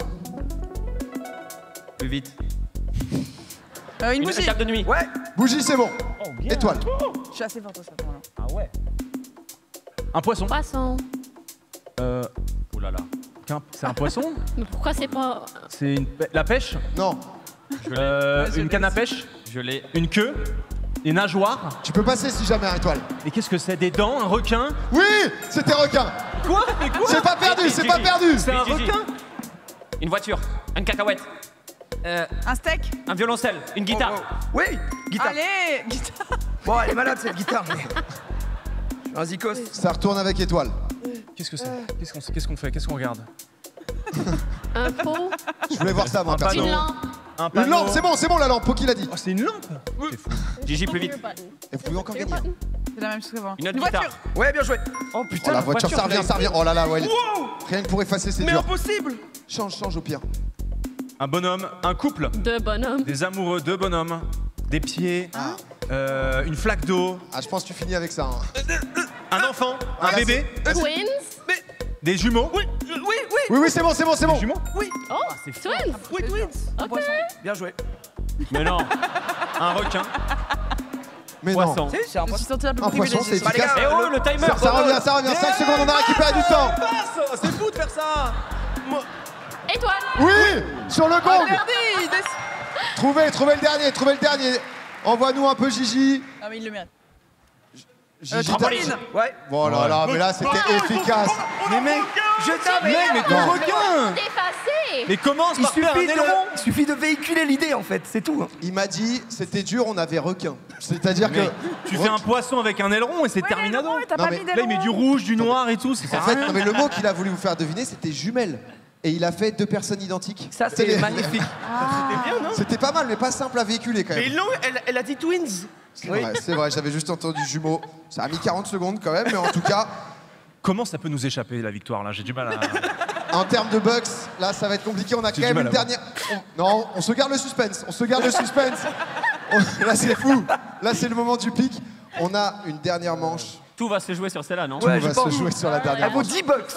Plus vite. Une Une bougie. table de nuit. Ouais. Bougie, c'est bon. Étoile. Je suis assez forte au ça. Voilà. Ah ouais. Un poisson. Poisson. Ouh là là. C'est un poisson? Mais pourquoi c'est pas... C'est la pêche? Non, je Une l'ai canne à aussi. pêche? Je l'ai. Une queue? Une nageoire? tu peux passer si jamais, Étoile. Et qu'est-ce que c'est? Des dents? Un requin? Oui, c'était requin. Quoi? Mais quoi? C'est pas perdu, Et c'est pas Gigi. perdu. C'est un Oui, Gigi. requin? Une voiture. Une cacahuète. Un steak. Un violoncelle. Une guitare. Oui. Guitare. Allez, guitare. Bon, elle est malade cette guitare. Mais... Je suis un zikos. Ça retourne avec Étoile. Qu'est-ce que c'est? Qu'est-ce qu'on fait? Qu'est-ce qu'on regarde? Un pot. Je voulais voir ça, moi, Un perso. Une lampe. Un Une panneau. lampe, c'est bon, la lampe, Poki l'a dit. Oh, c'est une lampe? Gigi, plus vite. Et vous pouvez encore gagner. C'est la même chose qu'avant. Une autre guitare. voiture. Ouais, bien joué. Oh Oh, putain, la voiture, ça revient. Oh là là, ouais. Wow! Rien que pour effacer, c'est Mais dur. impossible. Change au pire. Un bonhomme, un couple, 2 bonhommes. des amoureux, 2 bonhommes, des pieds, une flaque d'eau, Ah, je pense que tu finis avec ça. hein. un enfant, un là, bébé, Twins. des jumeaux. Oui, Oui, c'est bon. Des jumeaux? Oh, twins. Oui, twins. Ok. bien joué. Mais non. Un requin. Mais Poisson. non. C'est un Je me suis poisson. sentie un peu Un poisson, privilégiée. c'est efficace. Eh oh, le timer. Ça revient, ça revient. 5 secondes, on a récupéré du temps. C'est fou de faire ça. Étoile. Oui, sur le gong. Verdi, Trouvez le dernier. Envoie-nous un peu Gigi. Non, mais il le mérite. Gigi, Trampoline. Ouais. Voilà, là, mais là, c'était efficace. Mais mec, Je t'avais. mais ton requin. Défacé. Mais commence Il par faire un aileron. suffit de véhiculer l'idée en fait, c'est tout. Il m'a dit, c'était dur, on avait requin. C'est-à-dire que... Tu fais un poisson avec un aileron et c'est terminado. T'as Non, pas mais mis là, Là, il met du rouge, du noir et tout. C'est En fait, non, mais le mot qu'il a voulu vous faire deviner, c'était jumelle. Et il a fait 2 personnes identiques. Ça c'est les- magnifique. C'était pas mal, mais pas simple à véhiculer quand même. Elle a dit twins. C'est vrai, j'avais juste entendu jumeaux. Ça a mis 40 secondes quand même, mais en tout cas, Comment ça peut nous échapper la victoire là? J'ai du mal à. en termes de bucks, là ça va être compliqué. On a quand J'ai même du une mal à dernière. Non, on se garde le suspense. Là c'est fou. Là c'est le moment du pic. On a une dernière manche. Tout va se jouer sur celle-là, non? Tout va se jouer sur la dernière Elle vaut manche. 10 bucks.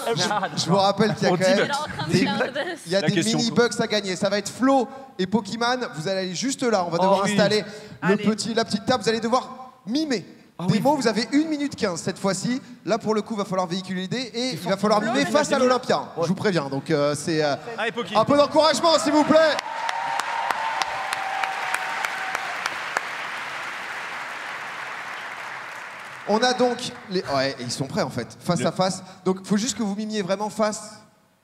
Je vous rappelle qu'il y a quand même It all comes des, down to this. il y a La des question, mini bucks à gagner. Ça va être Flo et Pokémon. Vous allez aller juste là. On va devoir oui. installer Allez. la petite table. Vous allez devoir mimer. Des mots, vous avez 1 minute 15 cette fois-ci. Là, pour le coup, va falloir véhiculer l'idée et il va falloir mimer face à l'Olympia. Je vous préviens. Donc, c'est Allez, Poki. un peu d'encouragement, s'il vous plaît. On a donc les. Ouais, ils sont prêts en fait, face à face. Donc, il faut juste que vous mimiez vraiment face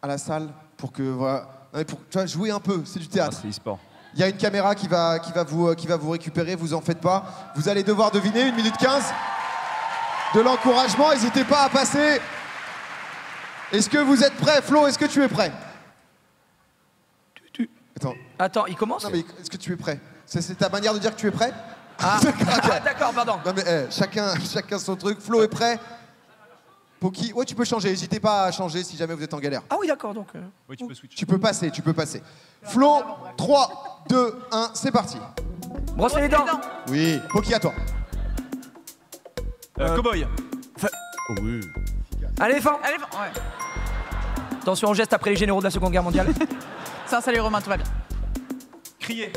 à la salle pour que voilà. Non, mais pour tu vois, jouer un peu. C'est du théâtre. C'est e-sport. Il y a une caméra qui va vous récupérer, vous en faites pas. Vous allez devoir deviner 1 minute 15. De l'encouragement, n'hésitez pas à passer. Est-ce que vous êtes prêts? Flo, est-ce que tu es prêt? Attends, Attends, il commence. non mais est-ce que tu es prêt? C'est ta manière de dire que tu es prêt? Ah, Ok. ah, d'accord, pardon. Non mais chacun son truc. Flo est prêt? Poki, ouais tu peux changer, n'hésitez pas à changer si jamais vous êtes en galère. Ah oui, d'accord, donc. Oui, tu peux switch. Tu peux passer. Flo, 3, 2, 1, c'est parti. Brosser les dents. Oui, Poki à toi. Cowboy. Un éléphant. Allez, ouais. Attention au geste après les généraux de la Seconde Guerre mondiale. Ça, salut Romain, tout va bien. Crier.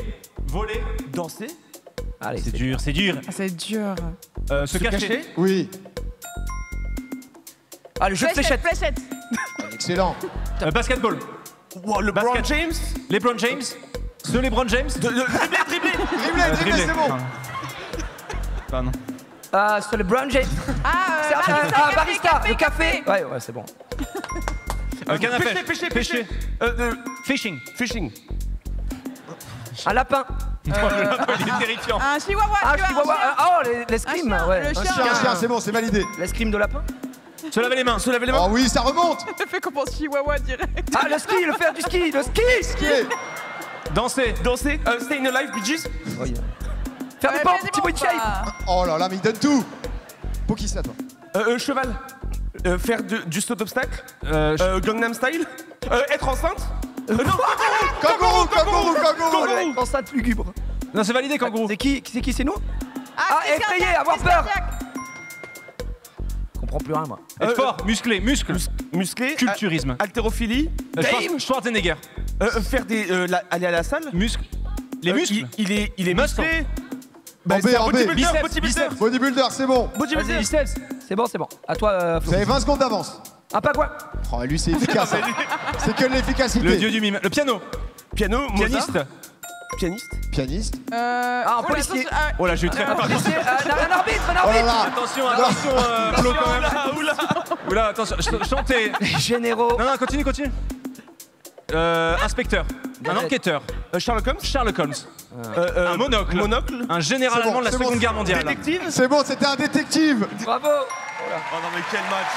Voler. Danser. Allez, C'est dur, c'est dur. Ah, c'est dur. Se cacher. Oui, Ah, le jeu de fléchette. Fléchette. excellent. Basketball. Wow, le Basket. LeBron James. LeBron James. Ce LeBron James. Dribbler, c'est bon. Pardon. Ah, sur le Brown James. C'est un barista. Le café. Ouais, ouais, c'est bon. Canne à pêche. Pêcher. Fishing. Fishing. Un lapin. Il est terrifiant. Un chihuahua. Ah, tu vois, chihuahua. un chien. Oh, l'escrime. chien, Ouais. le Un chien. chien, c'est bon, c'est validé. L'escrime de lapin. Se laver les mains. Se laver les mains. Oh oui, ça remonte. Fais qu'on pense chihuahua direct. Ah, le ski, le faire du ski. Le ski. Yeah. Danser. Danser. Staying alive, Bee Gees. Faire des Ouais, pompes. fais des Petit bout de pompes, shape. ça. Oh là là, mais il donne tout. Poki, c'est à toi. Cheval. Faire du saut d'obstacle. Gangnam Style. Être enceinte. Non, Kangourou. Oh, le mec, enceinte lugubre. Non, c'est validé, kangourou. C'est qui? C'est nous? Ah, crise effrayé, cardiaque, avoir crise peur. cardiaque. Je comprends plus rien, moi. Être fort. Musclé. Muscle. musclé. Culturisme. Haltérophilie. Schwarzenegger. Faire aller à la salle. Muscle. Les muscles. Il est Muscle. musclé. En B, en B. Bodybuilder. Bodybuilder, c'est bon. Vas-y, biceps. C'est bon, c'est bon. À toi, Vous Flo. avez 20 secondes d'avance. Un pagouin. Oh, lui, c'est efficace. hein. C'est que de l'efficacité. Le dieu du mime. Le piano. Piano. Pianiste. Pianiste. Pianiste. Un policier. Oh là, j'ai eu très peur. Policier. Un arbitre, un Oh là arbitre. là. Attention, Flo, quand même. Oula, attention. Chanter. Les généraux. Non, continue. Inspecteur. Un enquêteur. Sherlock Holmes. Sherlock Holmes. Un monocle. Un général C'est bon, allemand de la c'est bon, Seconde c'est Guerre bon. mondiale. Détective. C'est bon, c'était un détective. Bravo. Oh non mais quel match.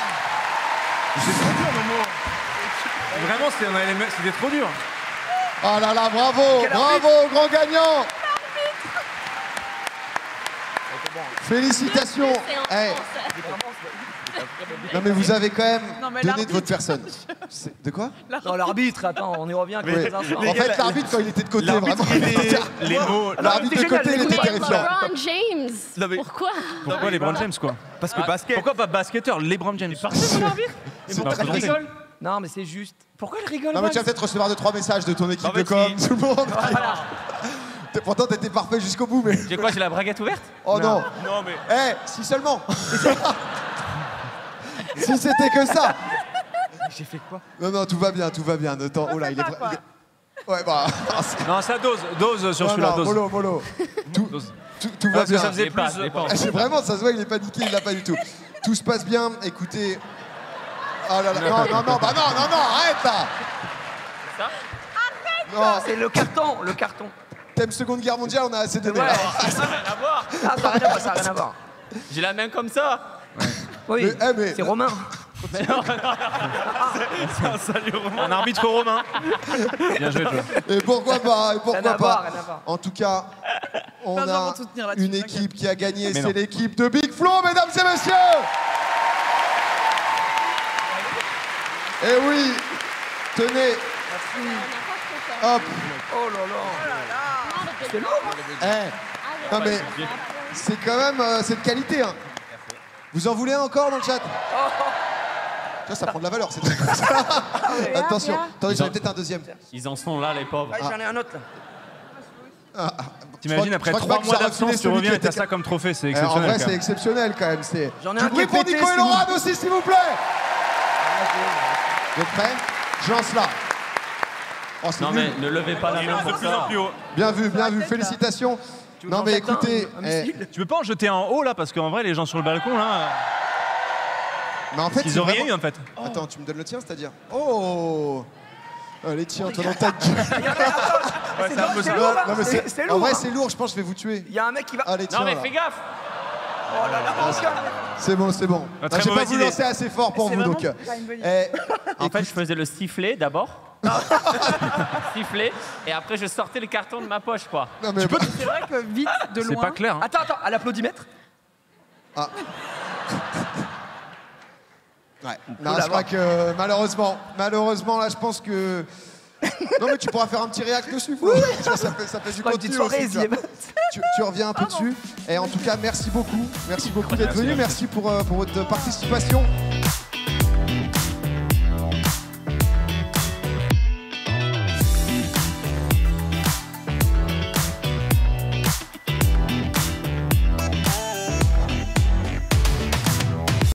Vraiment, c'était trop dur. Oh là là, bravo, bravo, grand gagnant. Félicitations. C'est en Hey, français. non mais vous avez quand même Non, mais donné de l'arbitre. votre personne. De quoi? Non, l'arbitre, attends, on y revient Oui. quelques instants. En fait, l'arbitre, quand il était de côté, vraiment. Les mots. L'arbitre de c'est génial, côté, il était les terrifiant. LeBron James. Non, mais- Pourquoi? Pourquoi LeBron James, quoi? Parce que basket. Pourquoi pas basketteur? LeBron James. C'est Non, très c'est facile. drôle. Non, mais c'est juste. Pourquoi elle rigole? Non mais tu vas peut-être recevoir 2-3 messages de ton équipe En de fait, com, tout le monde. Pourtant, t'étais parfait jusqu'au bout, mais. J'ai quoi, j'ai la braguette ouverte? Oh non. Non, mais. Eh, si seulement. Si c'était que ça. J'ai fait quoi? Non, non, tout va bien, tout va bien. Attends, oh là, il est. Ouais, bah. Non, ça dose sur celui-là, dose. Mollo. Tout va Parce que bien. ça faisait plus. C'est vraiment, ça se voit, il est paniqué, il l'a pas du tout. Tout se passe bien. Écoutez. Oh là là. Non, arrête là. Ça? Non. C'est le carton. Thème Seconde Guerre mondiale, on a assez donné. Ouais. là. Ça n'a rien à voir. Ah, ça n'a rien à voir. J'ai la main comme ça. Oui, Mais- c'est Romain. C'est un salut romain. Un arbitre romain. Bien joué, toi. Et pourquoi pas, Rien à voir. En tout cas, on Pas besoin a de soutenir là-dessus, une t'inquiète. équipe qui a gagné, Mais c'est non. l'équipe de Big Flo, mesdames et messieurs. Et oui, tenez, hop. Oh là là. C'est lourd. Eh, non mais c'est quand même c'est de qualité. Hein. Vous en voulez un encore dans le chat? Ça prend de la valeur, c'est très Attention, attendez, j'en ai peut-être un deuxième. Ils en sont là, les pauvres. Ah, j'en ai un autre là. T'imagines, après je crois 3 que mois ça a refilé d'absence, tu celui reviens qui et t'as était- ça comme trophée, c'est En exceptionnel. vrai, quand c'est même. exceptionnel quand même. J'en ai Du un qui bruit est pour pété, Nico et c'est Laurent aussi, s'il vous plaît. Vous êtes prêts? Je lance là. Oh, c'est Non, nul. mais ne levez pas la Il main lance de pour plus en ça. plus haut. Bien vu, félicitations. Tu veux Non que mais j'en jette un, écoutez, un missile Tu peux pas en jeter un haut là, parce qu'en vrai, les gens sur le balcon là, mais en fait, ils c'est ont rien vraiment- eu en fait. Attends, tu me donnes le tien, c'est-à-dire? Oh allez, tiens, toi dans ta gueule. Ouais, c'est un peu C'est ça. lourd, hein. Non, mais C'est en lourd. vrai, hein. c'est lourd, je pense que je vais vous tuer. Il y a un mec qui va. Allez, tiens. Non, mais là. fais gaffe. Oh là là, mon gars. C'est bon, c'est bon. Ah, très J'ai pas mauvaise voulu idée. lancer assez fort pour C'est vous, vraiment donc. pas une bonne idée. En fait, je faisais le sifflet d'abord. Sifflet. Et après, je sortais le carton de ma poche, quoi. Non, mais C'est vrai que vite, de C'est loin. pas clair. Hein. Attends, à l'applaudimètre. Ouais. Non, je crois que malheureusement, là, je pense que. Non, mais tu pourras faire un petit réact dessus. Quoi. Ça fait du Pas une contenu petite soirée, aussi, tu vois. Tu reviens un peu dessus. Et en tout cas, merci beaucoup. Merci beaucoup d'être venu. Merci pour votre participation.